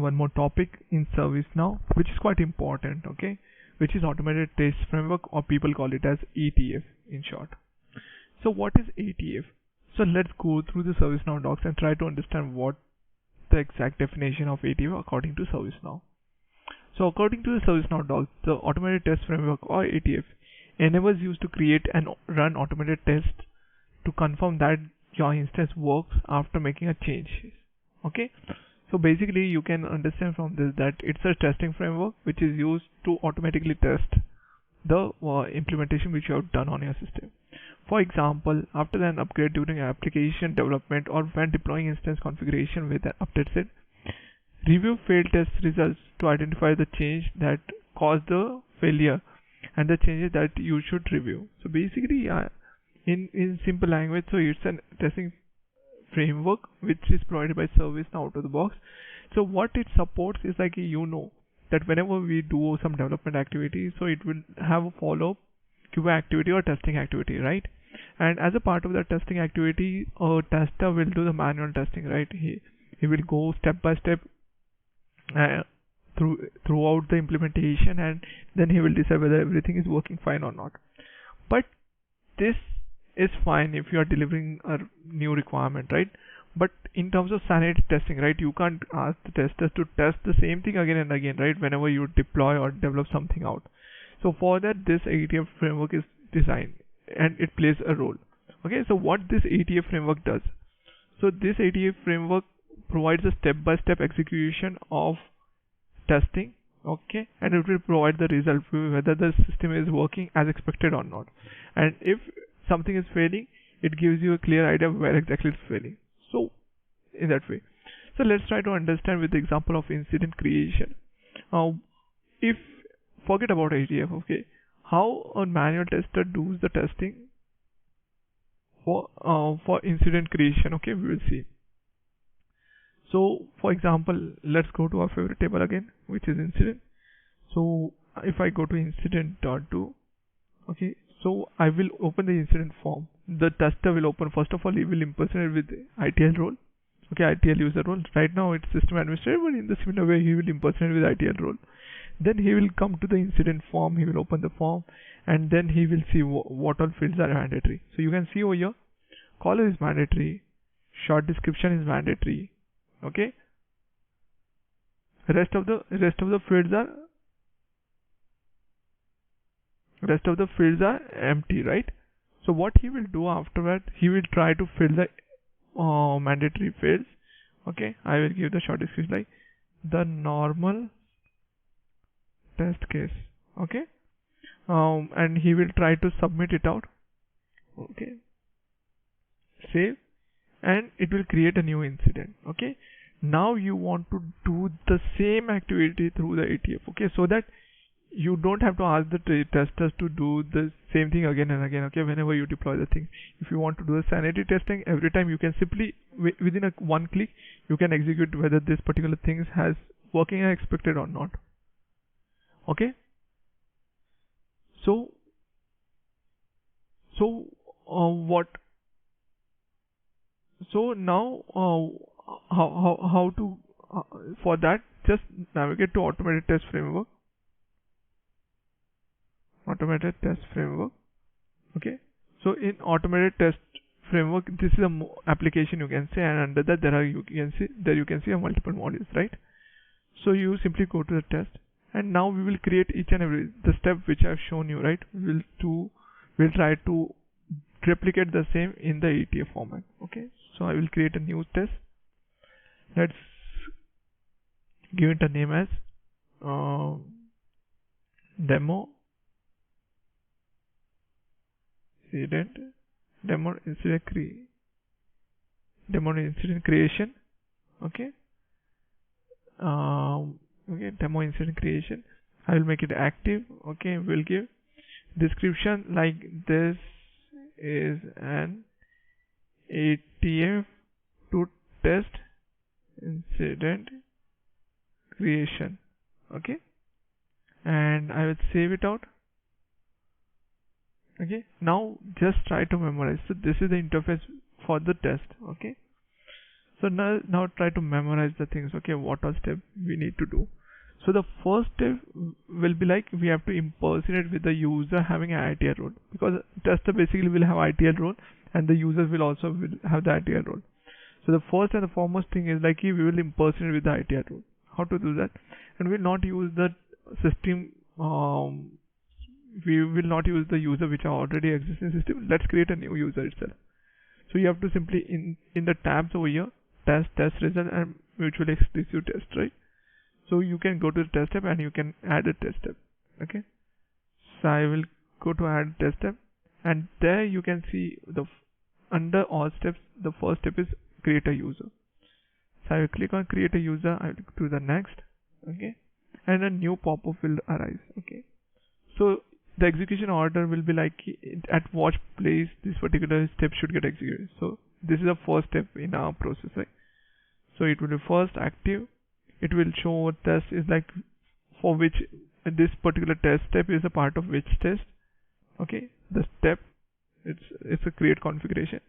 one more topic in ServiceNow, which is quite important, okay? Which is Automated Test Framework, or people call it as ATF in short. So what is ATF? So let's go through the ServiceNow docs and try to understand what the exact definition of ATF according to ServiceNow. So according to the ServiceNow docs, the Automated Test Framework, or ATF, enables you to create and run automated tests to confirm that your instance works after making a change. Okay, so basically you can understand from this that it's a testing framework which is used to automatically test the implementation which you have done on your system. For example, after an upgrade during application development or when deploying instance configuration with an update set, review failed test results to identify the change that caused the failure and the changes that you should review. So basically, in simple language, so it's a testing framework which is provided by ServiceNow out of the box. So what it supports is like, that whenever we do some development activity, so it will have a follow-up QA activity or testing activity, right? And as a part of that testing activity, a tester will do the manual testing, right? He will go step by step throughout the implementation, and then he will decide whether everything is working fine or not. But this is fine if you are delivering a new requirement, right? But in terms of sanity testing, right, you can't ask the testers to test the same thing again and again, right, whenever you deploy or develop something out. So for that, this ATF framework is designed and it plays a role. Okay, so what this ATF framework does? So this ATF framework provides a step-by-step execution of testing, okay, and it will provide the result whether the system is working as expected or not. And if something is failing, it gives you a clear idea of where exactly it's failing. So in that way, so let's try to understand with the example of incident creation. If forget about ATF, okay, how a manual tester does the testing for incident creation, okay, we will see. So for example, let's go to our favorite table again, which is incident. So if I go to incident.do, okay, so I will open the incident form. The tester will open, first of all, he will impersonate with ITL role. Okay, ITL user role. Right now it's system administrator, but in the similar way he will impersonate with ITL role. Then he will come to the incident form, he will open the form, and then he will see what all fields are mandatory. So you can see over here, caller is mandatory, short description is mandatory. Okay, rest of the fields are empty, right? So what he will do after that, he will try to fill the mandatory fields. Okay, I will give the short description like the normal test case. Okay, and he will try to submit it out. Okay, save, and it will create a new incident. Okay, now you want to do the same activity through the ATF. Okay, so that you don't have to ask the testers to do the same thing again and again. Okay, whenever you deploy the thing, if you want to do the sanity testing every time, you can simply within one click you can execute whether this particular thing has working as expected or not. Okay, so what? So now how to for that, just navigate to Automated Test Framework. Automated Test Framework. Okay, so in Automated Test Framework, this is a application, you can say, and under that you can see a multiple modules, right? So you simply go to the test, and now we will create each and every the step which I have shown you, right? We'll try to replicate the same in the ATF format. Okay, so I will create a new test. Let's give it a name as demo incident creation. Okay, okay, demo incident creation. I will make it active. Okay, we'll give description like this is an ATF to test incident creation. Okay, and I will save it out. Okay, now just try to memorize. So this is the interface for the test. Okay, So now try to memorize the things. Okay, what are steps we need to do? So the first step will be like we have to impersonate with the user having an ITL role, because tester basically will have ITL role and the users will also have the ITL role. So the first and the foremost thing is like we will impersonate with the ITL role. How to do that? And we will not use the system. We will not use the user which are already existing system. Let's create a new user itself. So you have to simply in the tabs over here, test result and mutually exclusive test, right? So you can go to the test tab and you can add a test tab. Okay. So I will go to add test tab, and there you can see under all steps, the first step is create a user. So I will click on create a user. I will do the next. Okay. And a new pop-up will arise. Okay. So the execution order will be like at what place this particular step should get executed. So this is the first step in our process, right? So it will be first active. It will show test is like for which this particular test step is a part of which test. Okay, the step it's a create configuration,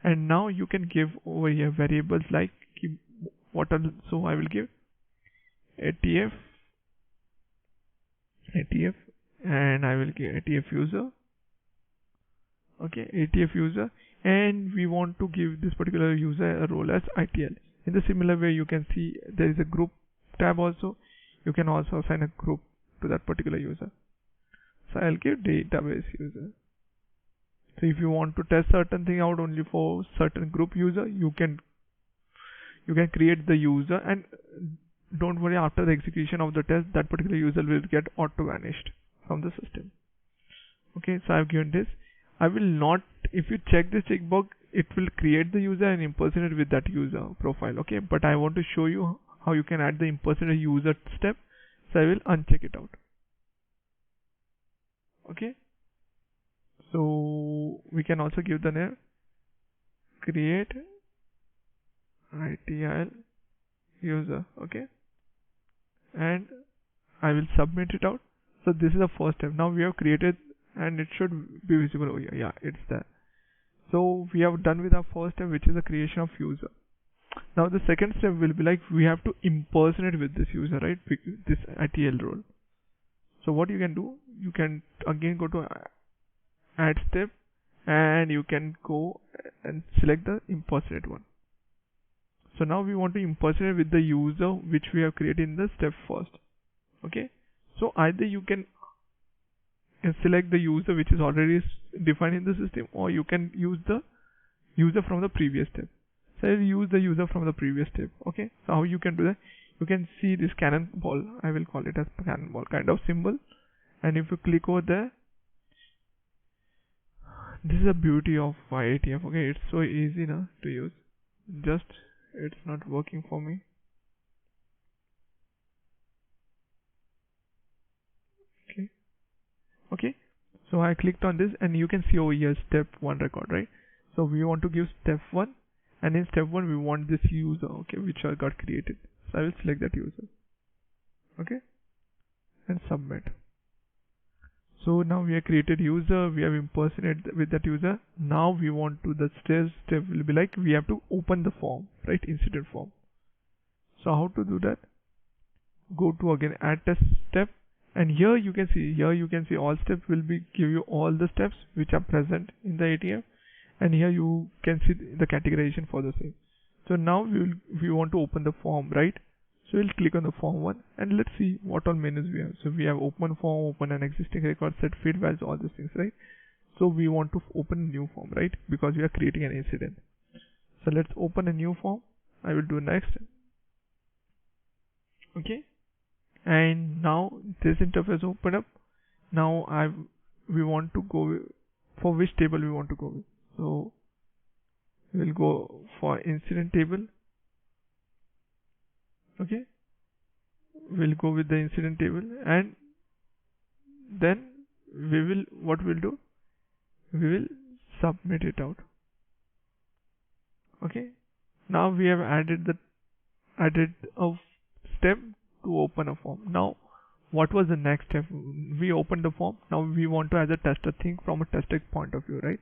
and now you can give over here variables like what are, so I will give ATF and I will give ATF user. Okay, ATF user, and we want to give this particular user a role as ITL. In the similar way, you can see there is a group tab also. You can also assign a group to that particular user. So I'll give database user. So if you want to test certain thing out only for certain group user, you can create the user, and don't worry, after the execution of the test, that particular user will get auto vanished from the system. Okay, so I've given this. I will not, if you check this checkbox, it will create the user and impersonate with that user profile. Okay, but I want to show you how you can add the impersonate user step, so I will uncheck it out. Okay, so we can also give the name create ITL user. Okay, and I will submit it out. So this is the first step. Now we have created, and it should be visible over here. Yeah, it's there. So we have done with our first step, which is the creation of user. Now the second step will be like we have to impersonate with this user, right? This ITL role. So what you can do, you can again go to add step, and you can go and select the impersonate one. So now we want to impersonate with the user which we have created in the step first. Okay. So either you can select the user which is already defined in the system, or you can use the user from the previous step. So I'll use the user from the previous step. Okay, so how you can do that? You can see this cannonball, I will call it as cannonball kind of symbol, and if you click over there, this is the beauty of ATF. Okay, it's so easy now to use. Just it's not working for me. Okay, so I clicked on this, and you can see over here step 1 record, right? So we want to give step 1, and in step 1 we want this user, okay, which I got created. So I will select that user. Okay, and submit. So now we have created user, we have impersonated with that user. Now we want to, the step will be like we have to open the form, right? Incident form. So how to do that? Go to again add test step. And here you can see all steps will be give you all the steps which are present in the ATF, and here you can see the categorization for the same. So now we want to open the form, right? So we'll click on the form one, and let's see what all menus we have. So we have open form, open an existing record, set field values, all these things, right? So we want to open a new form, right? Because we are creating an incident. So let's open a new form. I will do next. Okay. And now this interface open up. Now we want to go for which table we want to go with. So we'll go for incident table. Okay, we'll go with the incident table, and then what we'll do, we will submit it out. Okay, now we have added a step to open a form. Now what was the next step? We opened the form. Now we want to as a tester think from a tester point of view, right?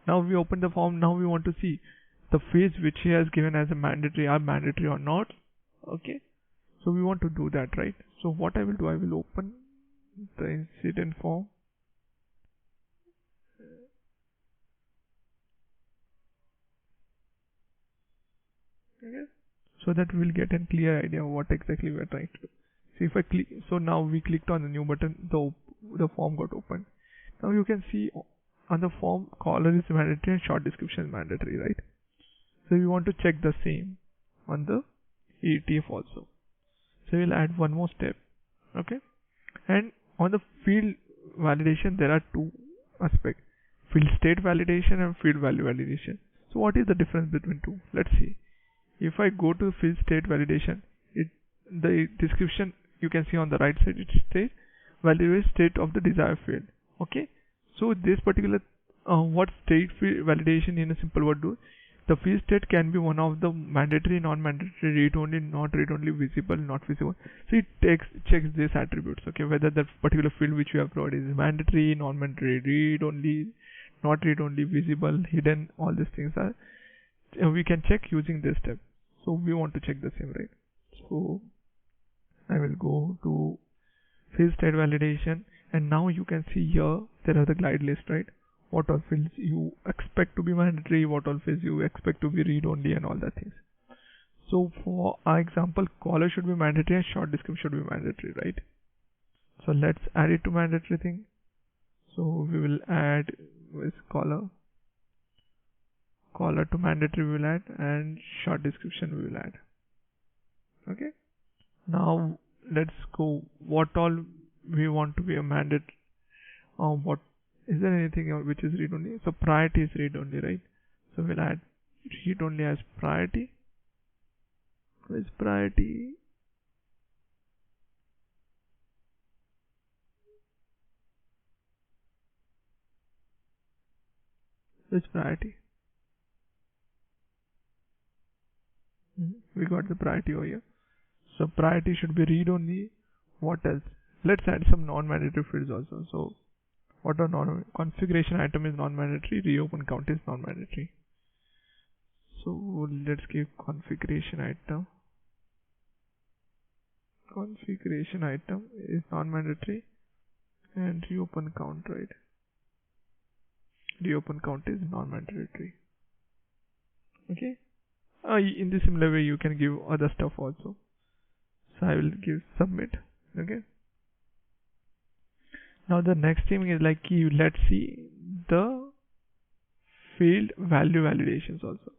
Now we open the form. Now we want to see the fields which he has given as a mandatory are mandatory or not. Okay, so we want to do that, right? So what I will do, I will open the incident form. Okay, so that we will get a clear idea of what exactly we are trying to do. So if I click, so now we clicked on the new button, the form got opened. Now you can see on the form, caller is mandatory and short description is mandatory, right? So we want to check the same on the ATF also. So we'll add one more step. Okay, and on the field validation there are two aspects: field state validation and field value validation. So what is the difference between two? Let's see. If I go to field state validation, the description you can see on the right side, it says validate state of the desired field. Okay, so this particular what state field validation in a simple word do? The field state can be one of the mandatory, non-mandatory, read-only, not read-only, visible, not visible. So it checks these attributes. Okay, whether that particular field which you have provided is mandatory, non-mandatory, read-only, not read-only, visible, hidden. All these things are we can check using this step. So we want to check the same, right? So I will go to field state validation, and now you can see here there are the glide list, right? What all fields you expect to be mandatory, what all fields you expect to be read only, and all that things. So for our example, caller should be mandatory and short description should be mandatory, right? So let's add it to mandatory thing. So we will add with caller to mandatory we will add, and short description we will add. Okay, now let's go what all we want to be a mandate. What is there anything which is read only? So priority is read only, right? So we'll add read only as priority. With priority, we got the priority over here. So priority should be read only. What else? Let's add some non-mandatory fields also. So what are configuration item is non-mandatory, reopen count is non-mandatory. So let's give configuration item. Configuration item is non-mandatory, and reopen count, right? Reopen count is non-mandatory. Okay. In the similar way you can give other stuff also. So I will give submit. Okay. Now the next thing is like let's see the field value validations also.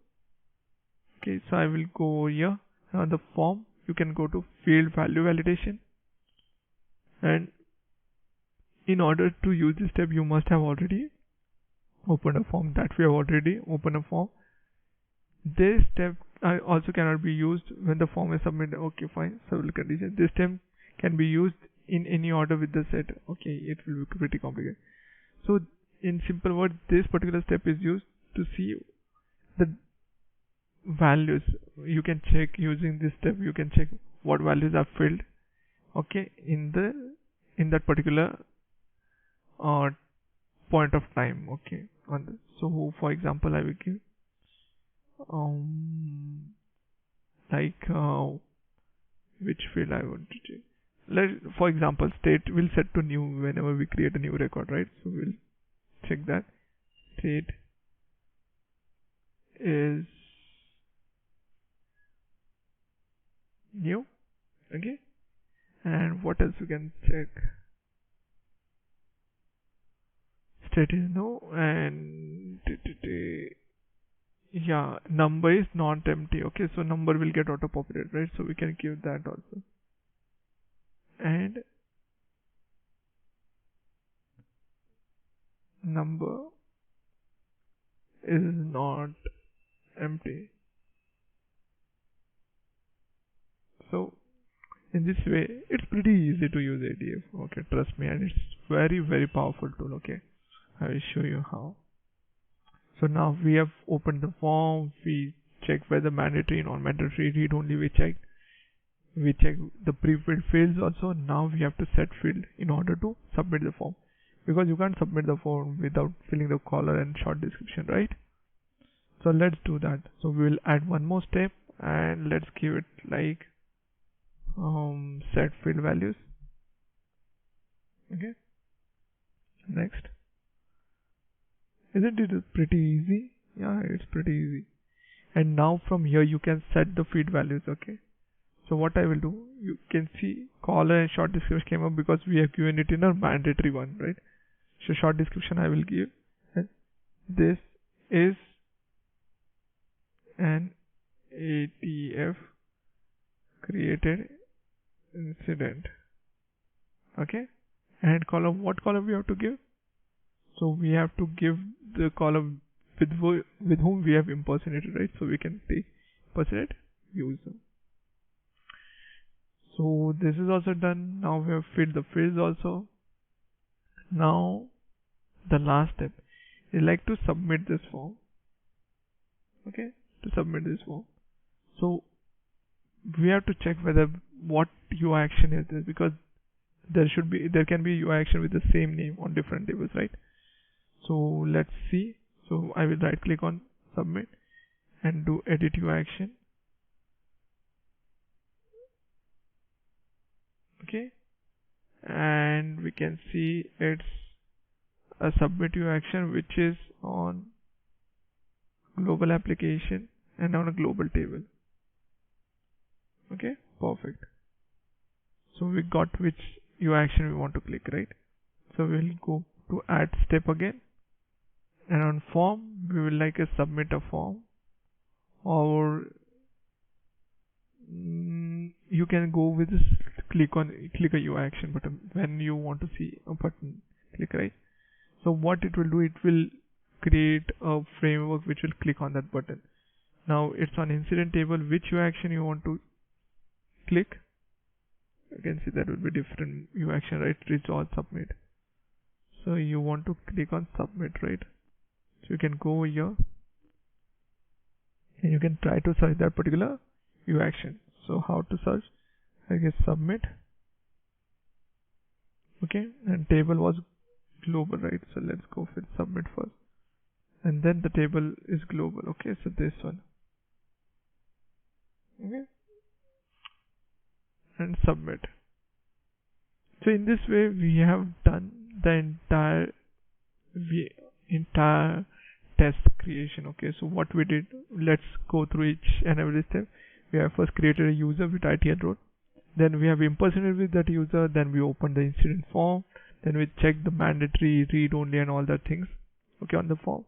Okay, so I will go here on the form. You can go to field value validation, and in order to use this step you must have already opened a form. That we have already opened a form. This step also cannot be used when the form is submitted. Okay, fine. Several conditions. This step can be used in any order with the set. Okay, it will be pretty complicated. So in simple words, this particular step is used to see the values. You can check using this step. You can check what values are filled. Okay, in that particular point of time. Okay, so for example, I will give which field I want to check. For example, state will set to new whenever we create a new record, right? So we'll check that state is new. Okay, and what else we can check? State is new, and yeah, number is not empty. Okay, so number will get auto populated, right? So we can give that also. And number is not empty. So in this way, it's pretty easy to use ATF. Okay, trust me, and it's very, very powerful tool. Okay, I will show you how. So now we have opened the form. We check whether mandatory, non-mandatory, read only. We check the pre-filled fields also. Now we have to set field in order to submit the form, because you can't submit the form without filling the caller and short description, right? So let's do that. So we will add one more step, and let's give it like set field values. Okay, next. Isn't it pretty easy? Yeah, it's pretty easy. And now from here you can set the field values. Okay, so what I will do, you can see caller and short description came up because we have given it in a mandatory one, right? So short description I will give, and this is an ATF created incident. Okay, and column, what column we have to give? So we have to give the column with whom we have impersonated, right? So we can take impersonate user. So this is also done. Now we have filled the fields also. Now the last step is like to submit this form. Okay, to submit this form. So we have to check whether what UI action is this, because there can be UI action with the same name on different tables, right? So let's see. So I will right click on submit and do edit UI action. Okay, and we can see it's a submit UI action which is on global application and on a global table. Okay, perfect. So we got which UI action we want to click, right? So we'll go to add step again, and on form we will like a submit a form, or you can go with this click a UI action button when you want to see a button click, right? So what it will do, it will create a framework which will click on that button. Now it's on incident table, which UI action you want to click. You can see that will be different UI action, right? Resolve submit. So you want to click on submit, right? So you can go over here and you can try to search that particular UI action. So how to search? I guess submit. Okay, and table was global, right? So let's go with submit first, and then the table is global. Okay, so this one. Okay, and submit. So in this way we have done the entire test creation. Okay, so what we did, let's go through each and every step. We have first created a user with ITL role, then we have impersonated with that user, then we open the incident form, then we check the mandatory read only and all that things, okay, on the form.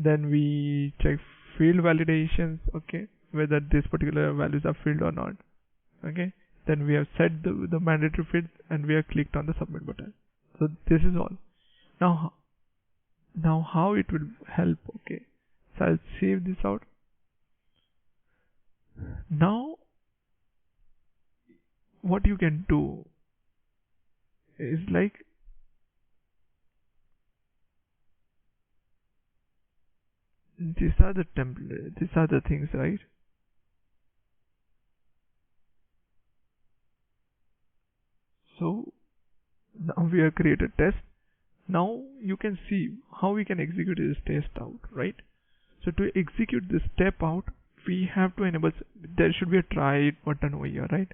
Then we check field validations, okay, whether this particular values are filled or not. Okay, then we have set the mandatory fields and we have clicked on the submit button. So this is all. Now how it will help? Okay, so I'll save this out. Now what you can do is like, these are the templates, these are the things, right? So now we have created test. Now you can see how we can execute this test out, right? So to execute this step out, we have to enable, there should be a try it button over here, right?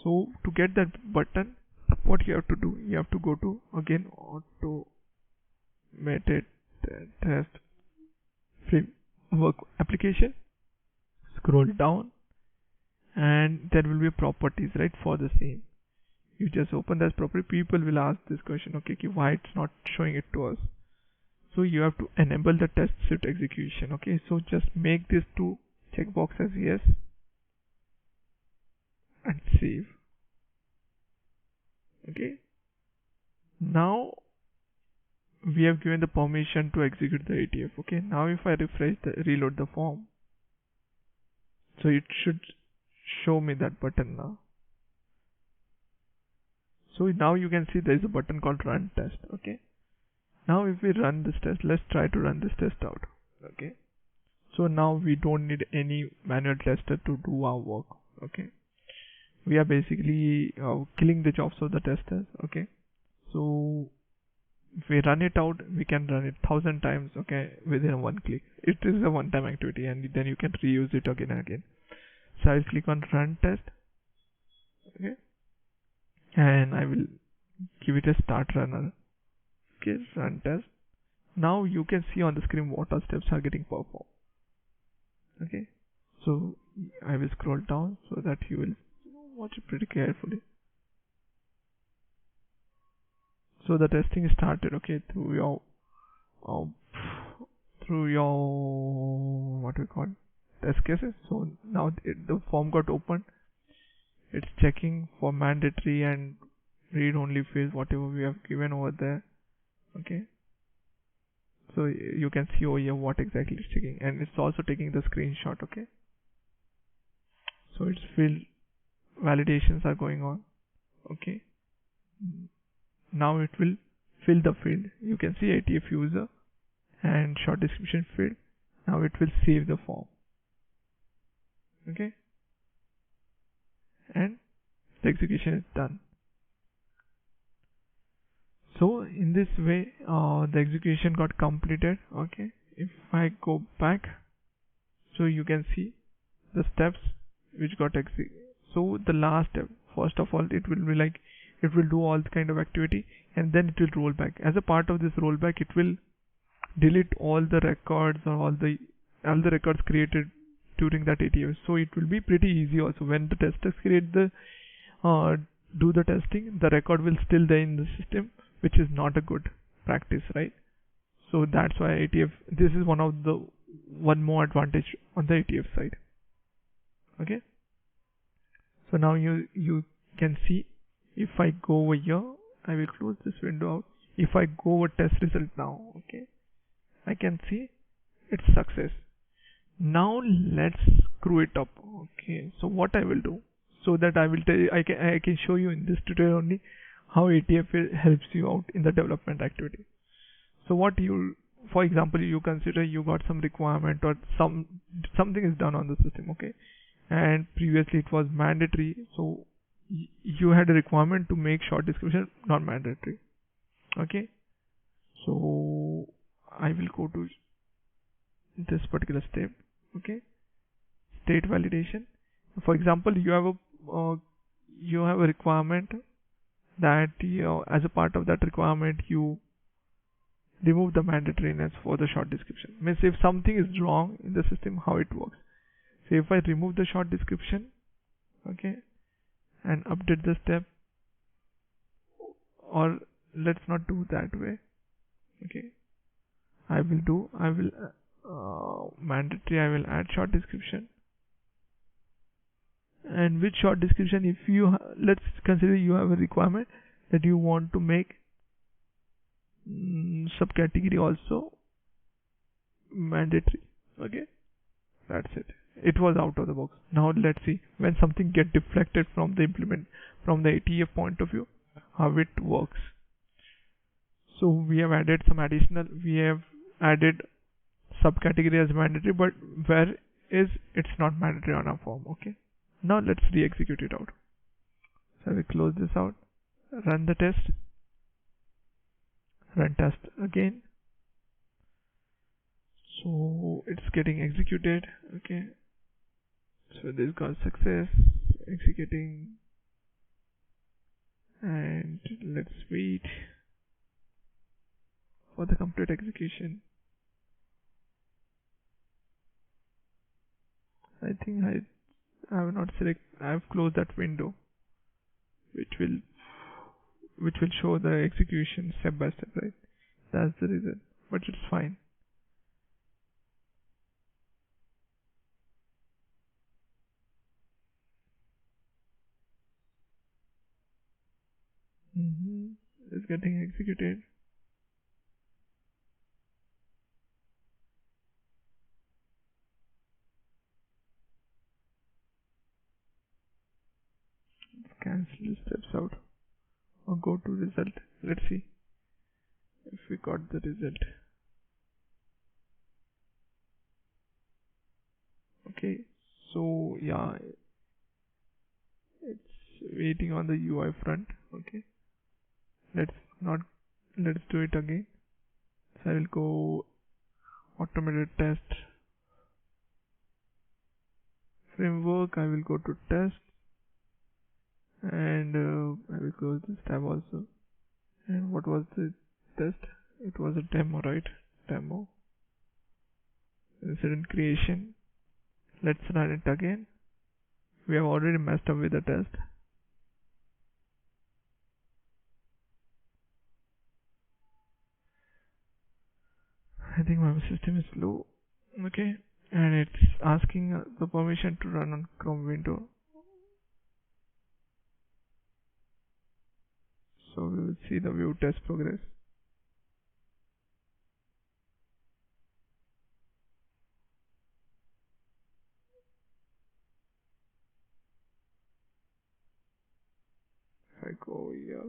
So to get that button, what you have to do, you have to go to again Automated Test Framework application, scroll down, and there will be properties, right, for the same. You just open this property. People will ask this question, okay, why it's not showing it to us? So you have to enable the test suite execution. Okay, so just make these two checkboxes yes and save. Okay, now we have given the permission to execute the ATF. Okay, now if I refresh reload the form, so it should show me that button now. So now you can see there is a button called run test. Okay, now if we run this test, let's try to run this test out. Okay, so now we don't need any manual tester to do our work. Okay, we are basically killing the jobs of the testers. Okay, so if we run it out, we can run it 1,000 times, okay, within one click. It is a one-time activity, and then you can reuse it again and again. So I'll click on run test, okay, and I will give it a start runner. Okay, run test. Now you can see on the screen what all steps are getting performed. Okay, so I will scroll down so that you will watch it pretty carefully. So the testing started, okay, through your what we call test cases. So now the form got opened. It's checking for mandatory and read-only fields, whatever we have given over there. Okay. So you can see over here what exactly it's checking, and it's also taking the screenshot. Okay. So it's field validations are going on. Okay. Now it will fill the field. You can see ATF user and short description field. Now it will save the form. Okay. And the execution is done. So in this way, the execution got completed. Okay. If I go back, so you can see the steps which got executed. So the last step, first of all, it will be like, it will do all the kind of activity, and then it will roll back. As a part of this rollback, it will delete all the records or all the records created during that ATF. So it will be pretty easy also. When the testers create the do the testing, the record will still there in the system, which is not a good practice, right? So that's why ATF, this is one more advantage on the ATF side. Okay. So now you can see, if I go over here, I will close this window out. If I go over test result now, okay, I can see it's success. Now let's screw it up. Okay, so what I will do, so that I will tell you, I can show you in this tutorial only how ATF helps you out in the development activity. So what for example, you consider you got some requirement or something is done on the system, okay, and previously it was mandatory, so you had a requirement to make short description not mandatory. Okay, so I will go to this particular step. Okay, state validation. For example, you have a requirement that as a part of that requirement you remove the mandatoriness for the short description. Means if something is wrong in the system, how it works. So if I remove the short description, okay, and update the step, or let's not do that way. Okay, I will mandatory, I will add short description. And with short description, if you let's consider you have a requirement that you want to make subcategory also mandatory. Okay, that's it. It was out of the box. Now let's see when something get deflected from the ATF point of view, how it works. So we have added subcategory as mandatory, but where is it's not mandatory on our form. Okay, now let's re-execute it out. So we close this out, run the test, run test again. So it's getting executed. Okay, so this got success, executing, and let's wait for the complete execution. I think I have not I have closed that window, which will show the execution step by step, right? That's the reason, but it's fine. It's getting executed. Let's cancel the steps out or go to result. Let's see if we got the result. Okay, so yeah, it's waiting on the UI front. Okay, let's let's do it again. So I will go automated test framework. I will go to test, and I will close this tab also. And what was the test? It was a demo, right? Demo incident creation. Let's run it again. We have already messed up with the test. I think my system is slow. Okay, and it's asking the permission to run on Chrome window. So we will see the view test progress. If I go here,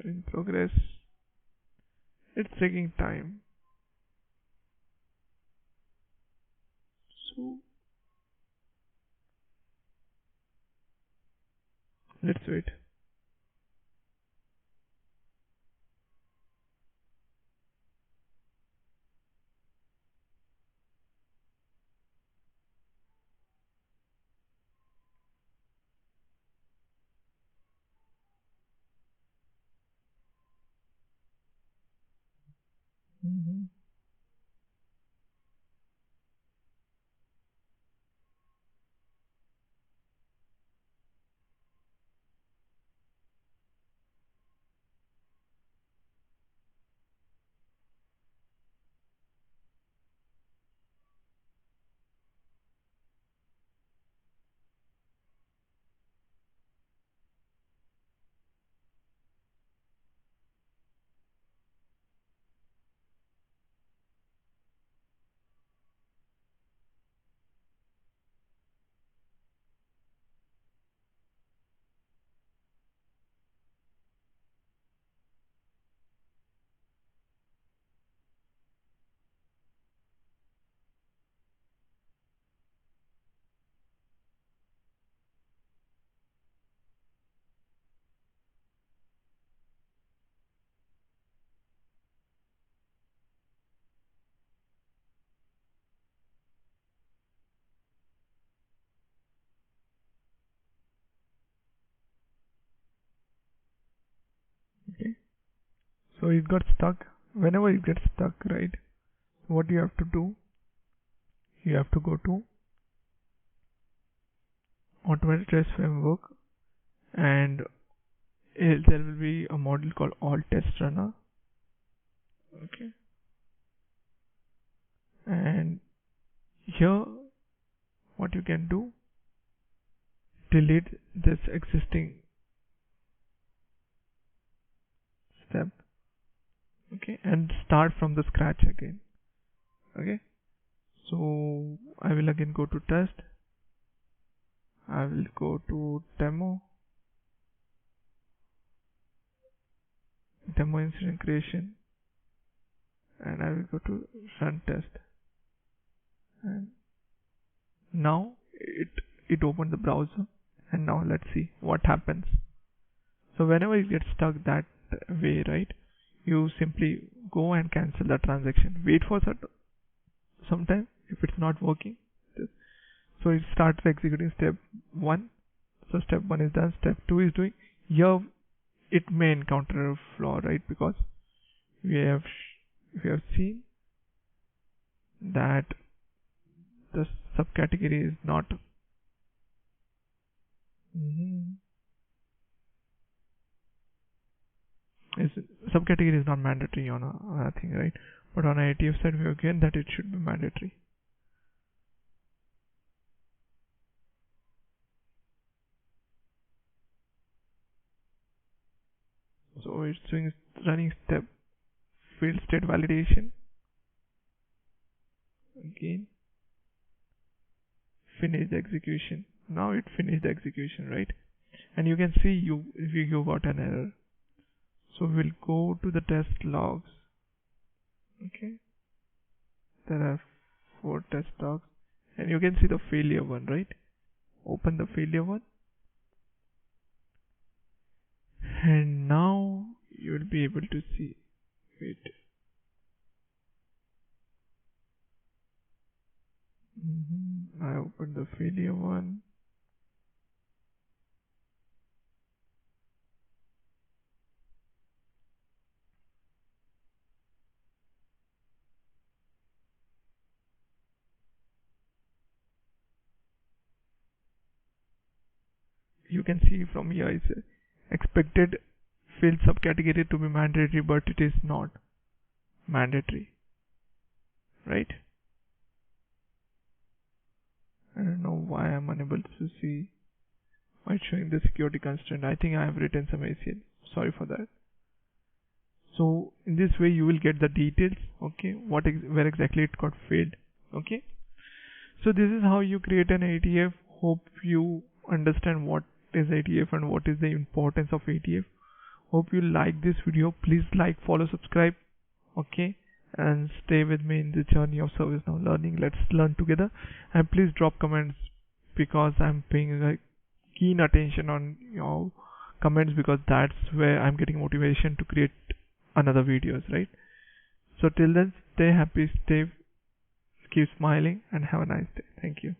showing progress. It's taking time. So let's wait. Okay. So it got stuck. Whenever you get stuck, right? What you have to do? You have to go to automated test framework, and there will be a module called all test runner. Okay. And here, what you can do, delete this existing step. Okay, and start from the scratch again. Okay, so I will again go to test. I will go to demo incident creation, and I will go to run test. And now it opened the browser, and now let's see what happens. So whenever you get stuck that way, right, you simply go and cancel the transaction. Wait for some time. If it's not working, so it starts executing step 1. So step 1 is done. Step 2 is doing. Here it may encounter a flaw, right, because we have seen that the subcategory is not subcategory is not mandatory on a thing, right? But on ATF side, we have given that it should be mandatory. So it's doing running step field state validation. Again, finish the execution. Now it finished the execution, right? And you can see you got an error. So we'll go to the test logs. Okay, there are 4 test logs, and you can see the failure one, right? Open the failure one, and now you will be able to see. Wait. I opened the failure one. You can see from here it's expected field subcategory to be mandatory, but it is not mandatory, right? I don't know why I'm unable to see why it's showing the security constraint. I think I have written some ACL. Sorry for that. So in this way you will get the details, okay, where exactly it got failed. Okay, so this is how you create an ATF. Hope you understand what is ATF and what is the importance of ATF. Hope you like this video. Please like, follow, subscribe, okay, and stay with me in the journey of ServiceNow learning. Let's learn together, and please drop comments, because I'm paying like keen attention on your comments, because that's where I'm getting motivation to create another videos, right? So till then, stay happy, keep smiling, and have a nice day. Thank you.